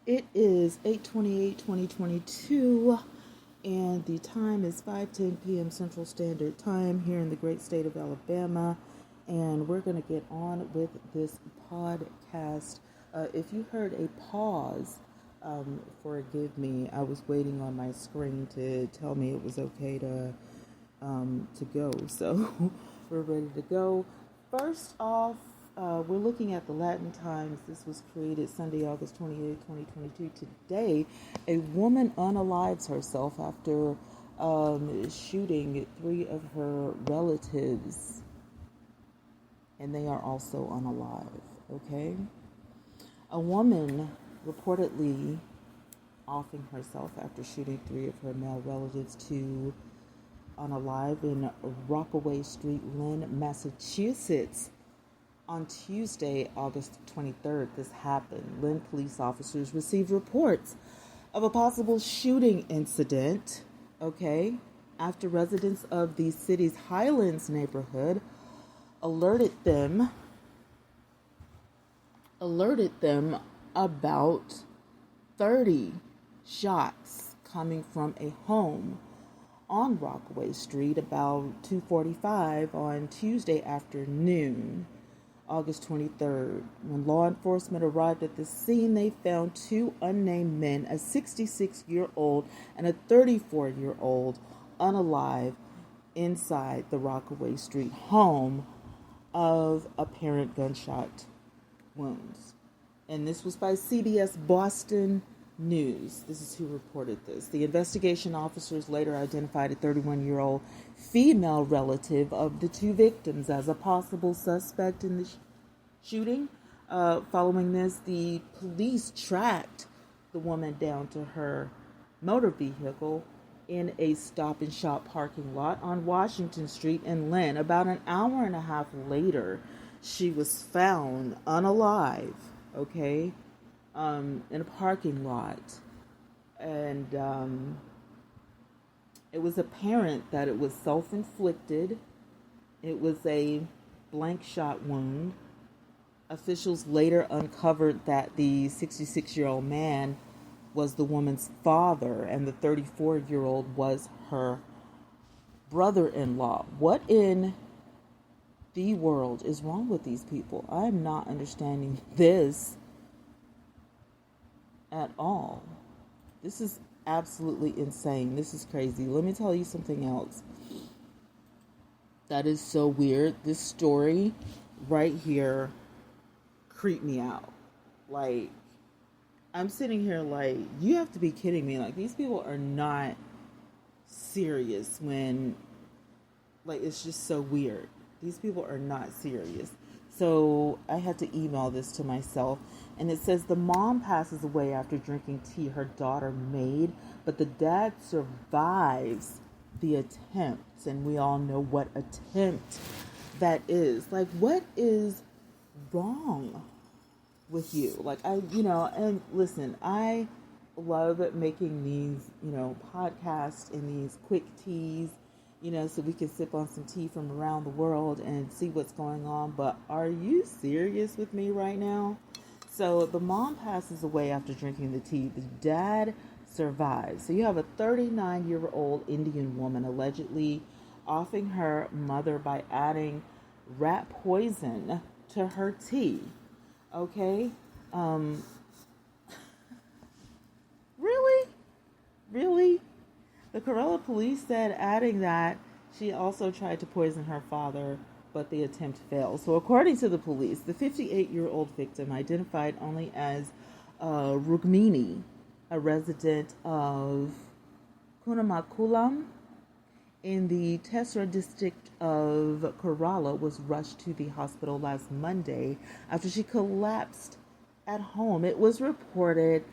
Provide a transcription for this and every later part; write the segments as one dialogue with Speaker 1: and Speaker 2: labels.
Speaker 1: It is 8/28/2022, and the time is 5:10 p.m. Central Standard Time here in the great state of Alabama, and we're going to get on with this podcast. If you heard a pause, forgive me. I was waiting on my screen to tell me it was okay to go, so we're ready to go. First off, we're looking at the Latin Times. This was created Sunday, August 28, 2022. Today, a woman unalives herself after shooting 3 of her relatives, and they are also unalive, okay? A woman reportedly offing herself after shooting 3 of her male relatives to unalive in Rockaway Street, Lynn, Massachusetts. On Tuesday, August 23rd, this happened. Lynn police officers received reports of a possible shooting incident, after residents of the city's Highlands neighborhood alerted them about 30 shots coming from a home on Rockaway Street about 2:45 on Tuesday afternoon, August 23rd. When law enforcement arrived at the scene, they found 2 unnamed men, a 66-year-old and a 34-year-old, unalive inside the Rockaway Street home of apparent gunshot wounds. And this was by CBS Boston News. This is who reported this. The investigation officers later identified a 31-year-old female relative of the 2 victims as a possible suspect in the shooting. Following this, the police tracked the woman down to her motor vehicle in a Stop and Shop parking lot on Washington Street in Lynn. About an hour and a half later, she was found unalive, in a parking lot. And it was apparent that it was self-inflicted. It was a blank shot wound. Officials later uncovered that the 66-year-old man was the woman's father and the 34-year-old was her brother-in-law. What in the world is wrong with these people? I'm not understanding this at all. This is absolutely insane. This is crazy. Let me tell you something else that is so weird. This story right here creeped me out. Like, I'm sitting here like, you have to be kidding me. Like, these people are not serious when, like, it's just so weird. These people are not serious. So I had to email this to myself, and it says the mom passes away after drinking tea her daughter made, but the dad survives the attempt, and we all know what attempt that is. Like, what is wrong with you? Like, and listen, I love making these, podcasts and these quick teas, so we can sip on some tea from around the world and see what's going on. But are you serious with me right now? So the mom passes away after drinking the tea. The dad survives. So you have a 39-year-old Indian woman allegedly offing her mother by adding rat poison to her tea. Really? The Corolla police said, adding that she also tried to poison her father, but the attempt failed. So according to the police, the 58-year-old victim, identified only as Rukmini, a resident of Kunamakulam in the Tesra district of Kerala, was rushed to the hospital last Monday after she collapsed at home. It was reported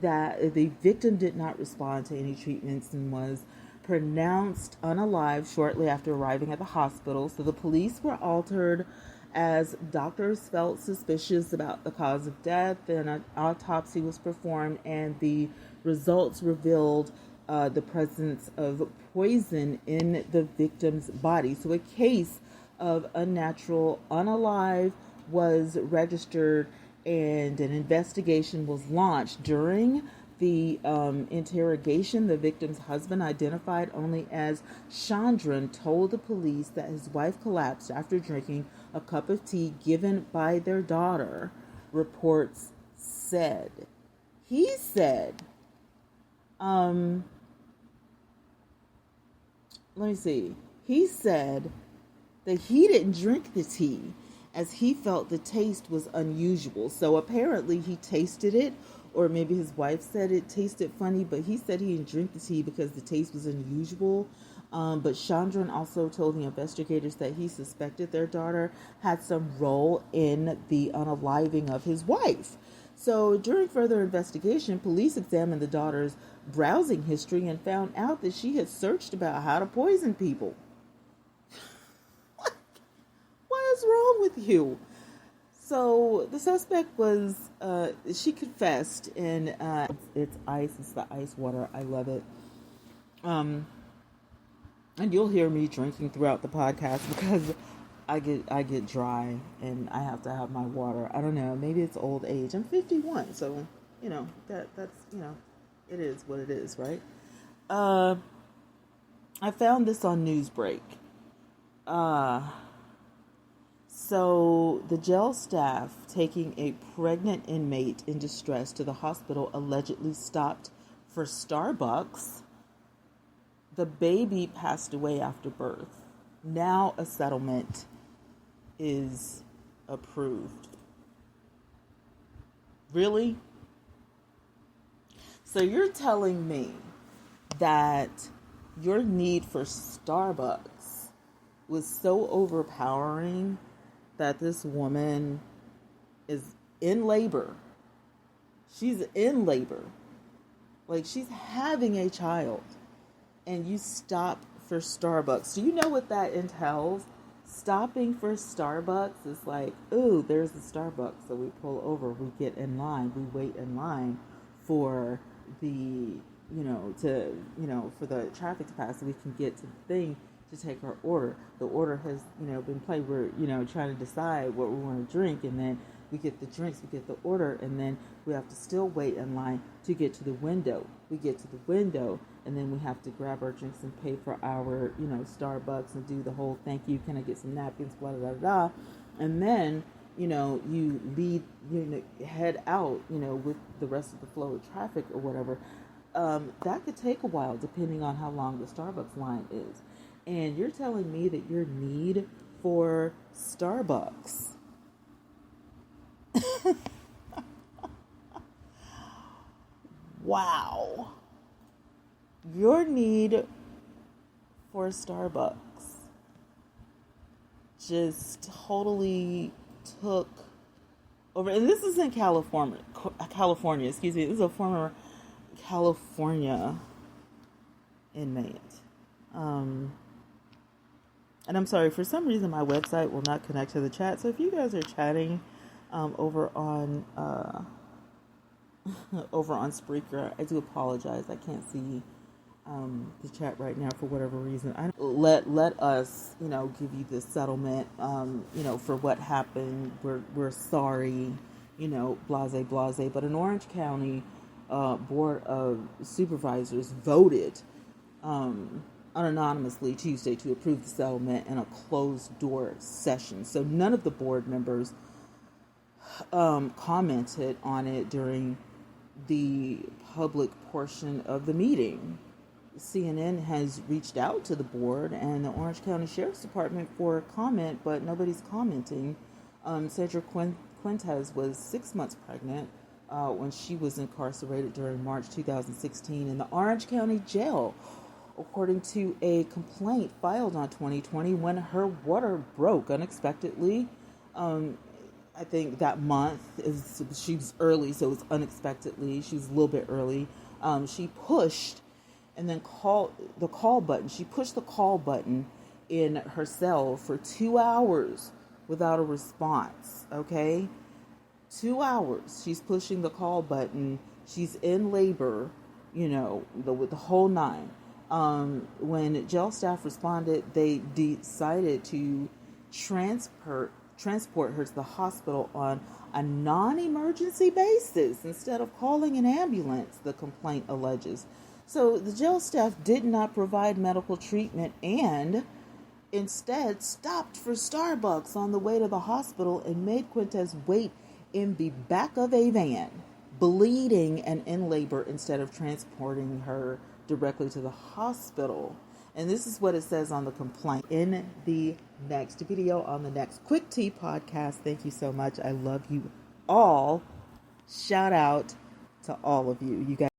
Speaker 1: that the victim did not respond to any treatments and was pronounced unalive shortly after arriving at the hospital. So the police were altered as doctors felt suspicious about the cause of death, and an autopsy was performed, and the results revealed the presence of poison in the victim's body. So a case of unnatural unalive was registered and an investigation was launched. During the interrogation, the victim's husband, identified only as Chandran, told the police that his wife collapsed after drinking a cup of tea given by their daughter, reports said. He said, let me see. He said that he didn't drink the tea as he felt the taste was unusual. So apparently he tasted it, or maybe his wife said it tasted funny, but he said he didn't drink the tea because the taste was unusual. But Chandran also told the investigators that he suspected their daughter had some role in the unaliving of his wife. So during further investigation, police examined the daughter's browsing history and found out that she had searched about how to poison people. What is wrong with you? So the suspect was, she confessed, and it's ice. It's the ice water. I love it. And you'll hear me drinking throughout the podcast because I get dry and I have to have my water. I don't know. Maybe it's old age. I'm 51, so that's it is what it is, right? I found this on Newsbreak. So the jail staff taking a pregnant inmate in distress to the hospital allegedly stopped for Starbucks. The baby passed away after birth. Now a settlement is approved. Really? So you're telling me that your need for Starbucks was so overpowering that this woman is in labor. She's in labor. Like, she's having a child. And you stop for Starbucks. Do you know what that entails? Stopping for Starbucks is like, ooh, there's the Starbucks. So we pull over, we get in line, we wait in line for the, for the traffic to pass so we can get to the thing to take our order. The order has, been played. We're, trying to decide what we want to drink, and then we get the drinks, we get the order, and then we have to still wait in line to get to the window. We get to the window, and then we have to grab our drinks and pay for our, Starbucks and do the whole thank you, can I get some napkins, blah, blah, blah. And then, you lead, head out, with the rest of the flow of traffic or whatever. That could take a while depending on how long the Starbucks line is. And you're telling me that your need for Starbucks wow. Your need for Starbucks just totally took over. And this is in California, excuse me. This is a former California inmate. And I'm sorry, for some reason my website will not connect to the chat. So if you guys are chatting over on Spreaker, I do apologize. I can't see the chat right now for whatever reason. Let us, give you the settlement, for what happened. We're sorry, blase. But an Orange County Board of Supervisors voted anonymously Tuesday to approve the settlement in a closed door session. So none of the board members commented on it during the public portion of the meeting. CNN has reached out to the board and the Orange County Sheriff's Department for comment, but nobody's commenting. Cedra Quintez was 6 months pregnant when she was incarcerated during March 2016 in the Orange County Jail, according to a complaint filed on 2020 when her water broke unexpectedly. I think that month she was early, so it was unexpectedly. She was a little bit early. She pushed and then called the call button. She pushed the call button in her cell for 2 hours without a response. Okay, 2 hours. She's pushing the call button. She's in labor. With the whole nine. When jail staff responded, they decided to transfer transport her to the hospital on a non-emergency basis instead of calling an ambulance, the complaint alleges. So the jail staff did not provide medical treatment and instead stopped for Starbucks on the way to the hospital and made Quintez wait in the back of a van, bleeding and in labor, instead of transporting her directly to the hospital. And this is what it says on the complaint in the next video, on the next Quick Tea podcast. Thank you so much. I love you all. Shout out to all of you. You guys.